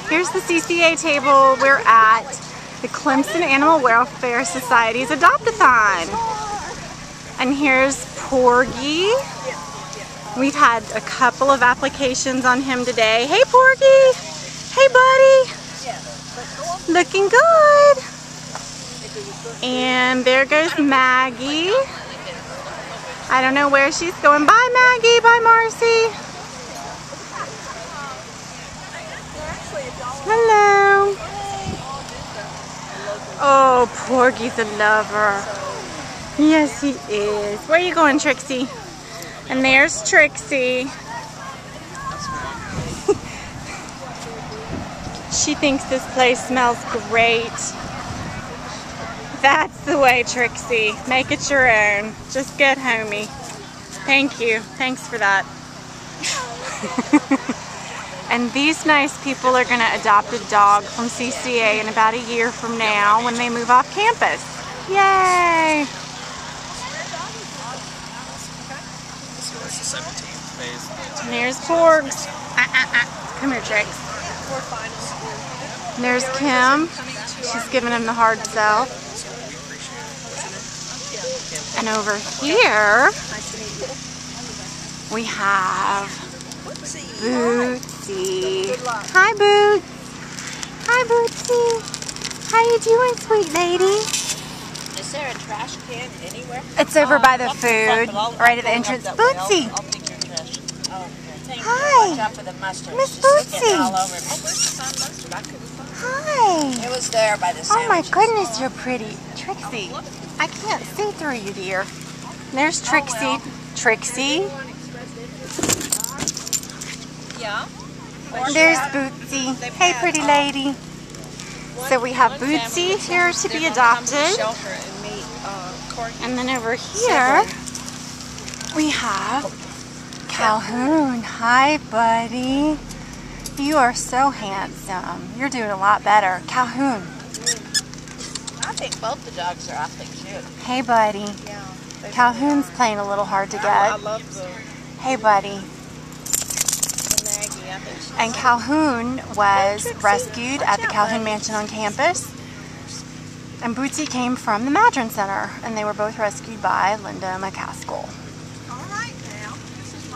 Here's the CCA table. We're at the Clemson Animal Welfare Society's Adoptathon. And here's Porgy. We've had a couple of applications on him today. Hey Porgy! Hey buddy! Looking good! And there goes Maggie. I don't know where she's going. Bye Maggie! Bye Marcy! Hello! Oh, Porgy's a lover. Yes, he is. Where are you going, Trixie? And there's Trixie. She thinks this place smells great. That's the way, Trixie. Make it your own. Just get homey. Thank you. Thanks for that. And these nice people are going to adopt a dog from CCA in about a year from now when they move off campus. Yay! And there's Porgs. Come here, Trix. And there's Kim. She's giving him the hard sell. And over here, we have Bootsy. Hi, Boots. Hi, Bootsy. How you doing, sweet lady? Is there a trash can anywhere? It's over by the food, right at the entrance. Bootsy. I'll take your trash. Oh, okay. Hi. Watch out for the mustard. Miss She's getting Bootsy. all over me. Where's the mustard? I couldn't find Hi. it. It was there by the Oh my sandwiches. goodness, you're pretty. Trixie, I can't see through you, dear. There's Trixie. Trixie. Yeah. There's Bootsy. Hey, pretty lady. So we have Bootsy here to be adopted. And then over here, we have Calhoun. Hi, buddy. You are so handsome. You're doing a lot better. Calhoun. I think both the dogs are awfully cute. Hey, buddy. Yeah. Calhoun's playing a little hard to I get. love the Hey, buddy. Maggie. I think she's And Calhoun was rescued at the Calhoun Mansion on campus. And Bootsy came from the Madron Center. And they were both rescued by Linda McCaskill.